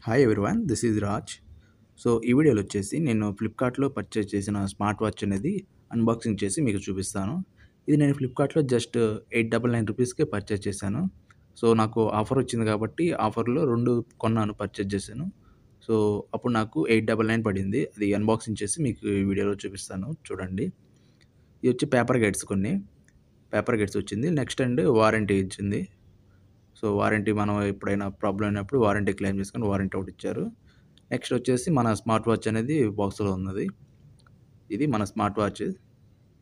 Hi everyone, this is Raj. So ఈ వీడియోలో వచ్చేసి నేను ఫ్లిప్కార్ట్‌లో పర్చేస్ చేసిన స్మార్ట్ వాచ్ అనేది అన్బాక్సింగ్ చేసి మీకు చూపిస్తాను. ఇది నేను ఫ్లిప్కార్ట్‌లో జస్ట్ రూ. 899కే పర్చేస్ చేశాను. సో నాకు ఆఫర్ వచ్చింది కాబట్టి ఆఫర్‌లో 2 కొన్నాను, పర్చేస్ చేశాను. సో అప్పుడు నాకు 899 పడింది. అది అన్బాక్సింగ్ చేసి మీకు ఈ వీడియోలో చూపిస్తాను, చూడండి. ఇది వచ్చి పేపర్ గైడ్స్ కొన్ని. పేపర్ గైడ్స్ వచ్చింది. నెక్స్ట్ వారంటీ ఇచ్చింది. సో వారంటీ మనం ఎప్పుడైనా ప్రాబ్లమ్ అయినప్పుడు వారంటీ క్లెయిమ్ చేసుకొని వారంటీ ఒకటి ఇచ్చారు. నెక్స్ట్ వచ్చేసి మన స్మార్ట్ వాచ్ అనేది బాక్స్‌లో ఉన్నది. ఇది మన స్మార్ట్ వాచ్.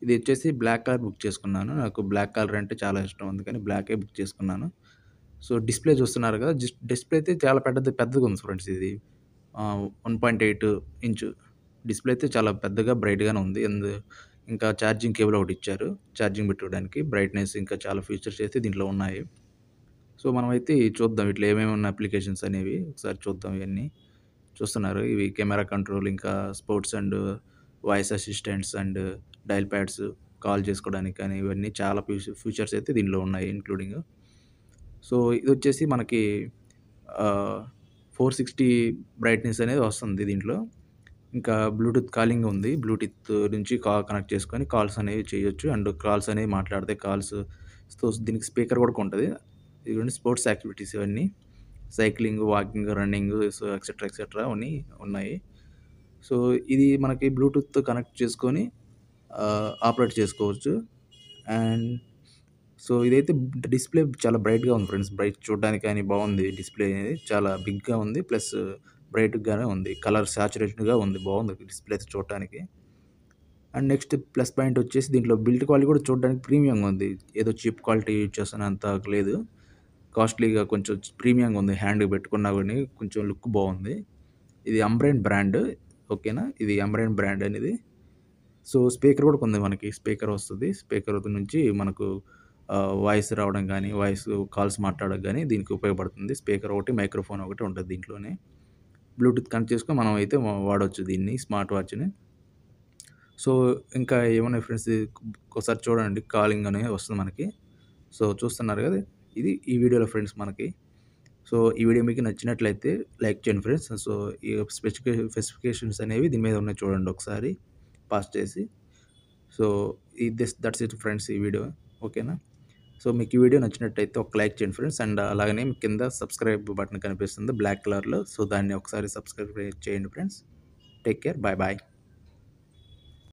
ఇది వచ్చేసి బ్లాక్ కలర్ బుక్ చేసుకున్నాను. నాకు బ్లాక్ కలర్ అంటే చాలా ఇష్టం. అందుకని బ్లాకే బుక్ చేసుకున్నాను. సో డిస్‌ప్లే చూస్తున్నారు కదా! డిస్‌ప్లే అయితే చాలా పెద్దగా ఉంది ఫ్రెండ్స్ ఇది. 1.8 ఇంచు డిస్‌ప్లే అయితే చాలా పెద్దగా బ్రైట్‌గానే ఉంది. ఇంకా ఛార్జింగ్ కేబుల్ ఒకటి ఇచ్చారు, ఛార్జింగ్ పెట్టుకోవడానికి. బ్రైట్‌నెస్ ఇంకా చాలా ఫీచర్స్ అయితే దీంట్లో ఉన్నాయి. సో మనమైతే చూద్దాం ఇట్లా ఏమేమి ఉన్న అప్లికేషన్స్ అనేవి ఒకసారి చూద్దాం ఇవన్నీ. చూస్తున్నారు ఇవి కెమెరా కంట్రోల్, ఇంకా sports voice assistants dial pads, call చేసుకోవడానికి కానీ ఇవన్నీ చాలా ఫీచర్స్ అయితే దీనిలో ఉన్నాయి ఇంక్లూడింగ్. సో ఇదొచ్చేసి మనకి 460 బ్రైట్‌నెస్ అనేది వస్తుంది దీంట్లో. ఇంకా బ్లూటూత్ కాలింగ్ ఉంది. బ్లూటూత్ నుంచి కనెక్ట్ చేసుకొని కాల్స్ అనేవి చేయొచ్చు. కాల్స్ అనేవి మాట్లాడితే కాల్స్. సో దీనికి స్పీకర్ కూడా ఉంటది. ఇదిగోండి స్పోర్ట్స్ యాక్టివిటీస్ ఇవన్నీ. Cycling, walking, running, so etcetera అన్నీ ఉన్నాయి. సో ఇది మనకి బ్లూటూత్‌తో కనెక్ట్ చేసుకొని ఆపరేట్ చేసుకోవచ్చు. అండ్ సో ఇదైతే డిస్‌ప్లే చాలా బ్రైట్‌గా ఉంది ఫ్రెండ్స్. చూడడానికి కానీ బాగుంది. డిస్‌ప్లే అనేది చాలా బిగ్‌గా ఉంది. ప్లస్ బ్రైట్‌గానే ఉంది. కలర్ సాచురేటెడ్‌గా ఉంది. బాగుంది డిస్‌ప్లే అయితే చూడటానికి. అండ్ నెక్స్ట్ ప్లస్ పాయింట్ వచ్చేసి దీంట్లో బిల్డ్ క్వాలిటీ కూడా చూడడానికి ప్రీమియంగా ఉంది. ఏదో చీప్ క్వాలిటీ యూజ్ చేస్తున్నంత లేదు. కాస్ట్‌లీగా కొంచెం ప్రీమియంగా ఉంది. హ్యాండ్‌కి పెట్టుకున్నా గాని కొంచెం లుక్ బాగుంది. ఇది అంబ్రెన్ బ్రాండ్. ఓకేనా? ఇది అంబ్రెన్ బ్రాండ్ అనేది. సో స్పీకర్ కూడా ఉంది మనకి. స్పీకర్ వస్తది. స్పీకర్ నుంచి మనకు వాయిస్ రావడం గానీ, కాల్స్ మాట్లాడడానికి గానీ దీనికి ఉపయోగపడుతుంది. స్పీకర్ ఒకటి, మైక్రోఫోన్ ఒకటి ఉంటది దీంట్లోనే. బ్లూటూత్ కనెక్ట్ చేసుకొని మనం అయితే వాడొచ్చు దీన్ని, స్మార్ట్ వాచ్‌ని. సో ఇంకా ఏమున్నాయి ఫ్రెండ్స్, ఒకసారి చూడండి. కాలింగ్ అనేది వస్తుంది మనకి. సో చూస్తున్నారు కదా! ఇది ఈ వీడియోలో ఫ్రెండ్స్ మనకి. సో ఈ వీడియో మీకు నచ్చినట్లయితే లైక్ చేయండి ఫ్రెండ్స్. సో ఈ స్పెసిఫికేషన్స్ అనేవి దీని మీద ఉన్నాయి, చూడండి ఒకసారి పాజ్ చేసి. సో దట్స్ ఇట్ ఫ్రెండ్స్ ఈ వీడియో. ఓకేనా? సో మీకు ఈ వీడియో నచ్చినట్టయితే ఒక లైక్ చేయండి ఫ్రెండ్స్. అలాగనే కింద సబ్స్క్రైబ్ బటన్ కనిపిస్తుంది బ్లాక్ కలర్‌లో. సో దాన్ని ఒకసారి సబ్స్క్రైబ్ చేయండి friends. Take care. Bye bye.